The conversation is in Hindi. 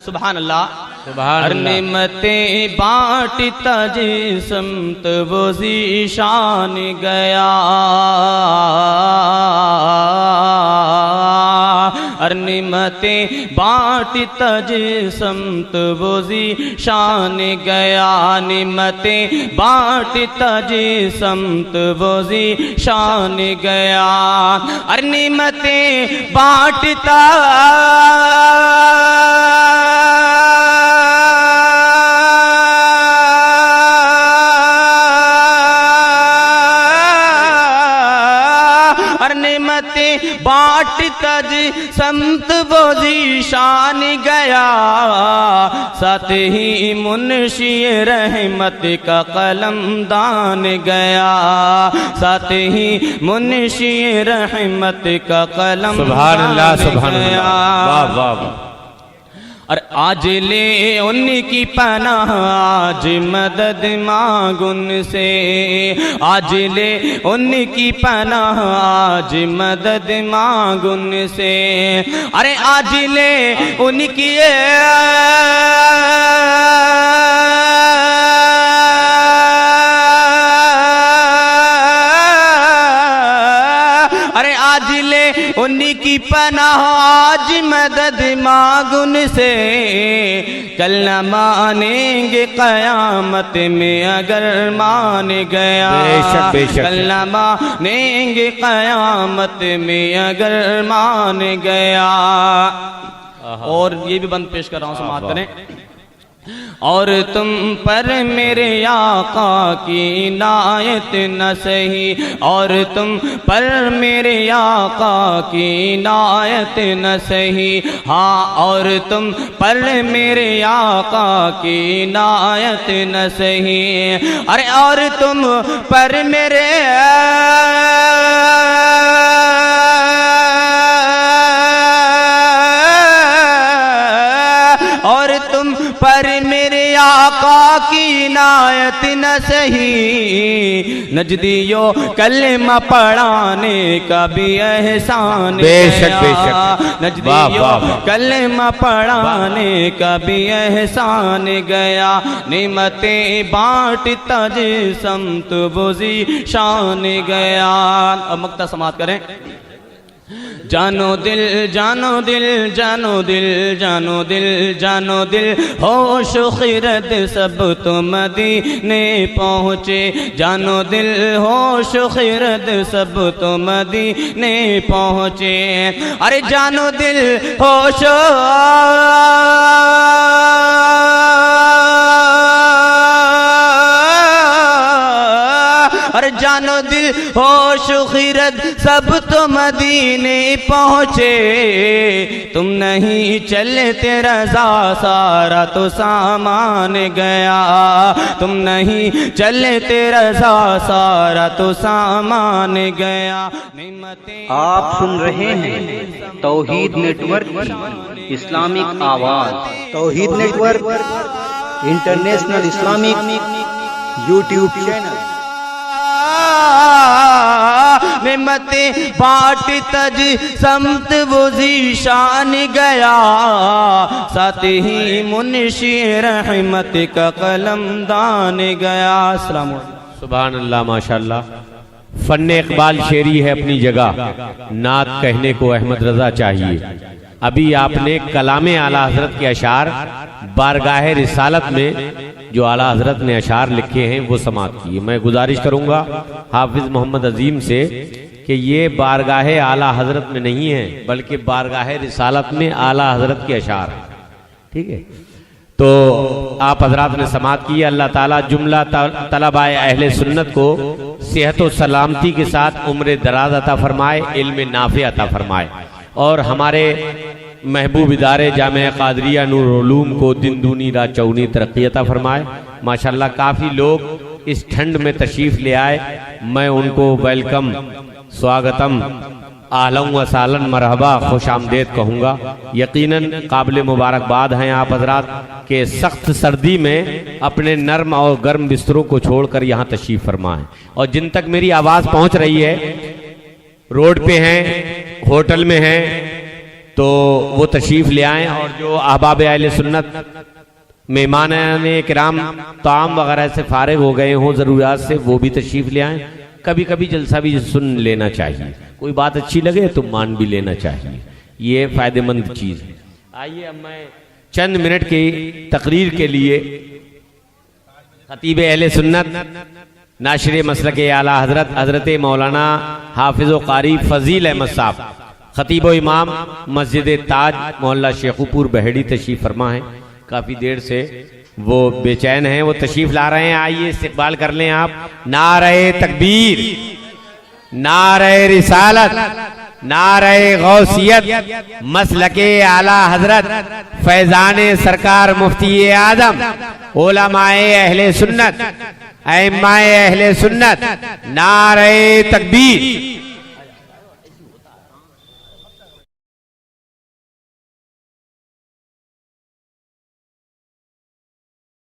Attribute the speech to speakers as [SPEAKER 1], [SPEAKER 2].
[SPEAKER 1] सुभान अल्लाह सुभान अल्लाह। निमतें बांटता जिस्मत वो ज़ीशान गया, और निमतें बांटता जिस्मत वो ज़ीशान गया, निमतें बांटता जिस्मत वो ज़ीशान गया, और निमतें बांटता बांटता जिस्मत वो ज़ीशान गया, साथ ही मुंशी रहमत का कलम दान गया, साथ ही मुंशी रहमत का कलम
[SPEAKER 2] सुभान अल्लाह सुभान अल्लाह वाह वाह वाह।
[SPEAKER 1] और आज ले उनकी पनाह, आज मदद मांग उनसे, आज ले उनकी पनाह, आज मदद मांग उनसे, अरे आज ले उनकी उन्हीं की पनाह, आज मदद मांग उनसे, कल न मानेंगे क़यामत में अगर मान गया,
[SPEAKER 2] बेशक बेशक,
[SPEAKER 1] कल न मानेंगे क़यामत में अगर मान गया। और ये भी बंद पेश कर रहा हूँ, समाप्त करें। और तुम पर मेरे आका की इनायत न सही, और तुम पर मेरे आका की इनायत न सही, हाँ और तुम पर मेरे आका की इनायत न सही, अरे और तुम पर मेरे पर मेरे आका की इनायत न सही, नजदियो कलमा पढ़ाने का भी एहसान
[SPEAKER 2] बेशक बेशक,
[SPEAKER 1] नजदियो कलमा पढ़ाने का भी एहसान गया, निमतें बांटता जिस्मत वो ज़ीशान गया। अब मक्ता समाप्त करें। जानो दिल जानो दिल जानो दिल जानो दिल जानो दिल, होश खिरत सब तो मदीने पहुँचे, जानो दिल होश खिरत सब तो मदीने पहुँचे, अरे जानो दिल होश और जानो दिल होश खिरत सब तो मदीने पहुँचे, तुम नहीं चले तेरा सारा तो सामान गया, तुम नहीं चले तेरा सारा तो सामान गया।
[SPEAKER 3] आप सुन रहे हैं तौहीद नेटवर्क की इस्लामिक आवाज़, Tauheed network international Islamic YouTube channel.
[SPEAKER 1] निमतें बांटता जिस्मत वो ज़ीशान गया, साथ ही मुंशी रहमत का कलम दान गया। अस्सलाम वालेकुम।
[SPEAKER 2] सुभान अल्लाह माशाअल्लाह। फन्ने इकबाल शेरी है अपनी जगह, नात कहने को अहमद रजा चाहिए। अभी आपने कलामे आला हजरत के अशार बारगाह रिसालत में जो आला हजरत ने अशार लिखे हैं वो समाप्त किए। मैं गुजारिश करूंगा हाफिज मोहम्मद अजीम से कि ये बारगाह आला हजरत में नहीं है बल्कि बारगाह रिसालत में आला हजरत के अशार, ठीक है। तो आप हजरात ने समाप्त किया। अल्लाह ताला जुमला तलबाए अहले सुन्नत को सेहत व सलामती के साथ उम्र दराज अता फरमाए, इल्म नाफे अता फरमाए, और हमारे महबूब इदारे जामिया कादरिया नूर उलूम को दिन दूनी रात चौगुनी तरक्की अता फरमाए। माशाल्लाह काफ़ी लोग इस ठंड में तशरीफ़ ले आए, मैं उनको वेलकम स्वागतम आहलन व सालन मरहबा खुश आमदेद कहूँगा। यकीनन काबिल मुबारकबाद हैं आप हजरात के सख्त सर्दी में अपने नर्म और गर्म बिस्तरों को छोड़कर यहाँ तशरीफ़ फरमा है। और जिन तक मेरी आवाज़ पहुँच रही है, रोड पे हैं, होटल में हैं, तो वो तशरीफ ले आएं, और जो अहबाब अहले सुन्नत मेहमान किराम ताम वगैरह से फारिग हो गए हों ज़रूरियात से, वो भी तशरीफ ले आएं। कभी कभी जलसा भी सुन लेना चाहिए, कोई बात अच्छी लगे तो मान भी लेना चाहिए, ये फ़ायदेमंद चीज़ है। आइए अब मैं चंद मिनट की तकरीर के लिए खतीब अहले सुन्नत नाशिर मसलक आला हज़रत हज़रत मौलाना हाफिज़ कारी फ़ज़ील अहमद साहब खतीब व इमाम मस्जिद ताज मोहल्ला शेखुपुर बहेड़ी तशरीफ़ फरमा है। काफ़ी देर से वो बेचैन हैं, वो तशरीफ़ ला रहे हैं। आइए इस्तकबाल कर लें आप। नारे तकबीर, नारे रिसालत, नारे गौसियत, मसलके आला हजरत फैजान सरकार मुफ्ती आजम उलमाए अहले सुन्नत, अइम्माए अहले सुन्नत, नारे तकबीर।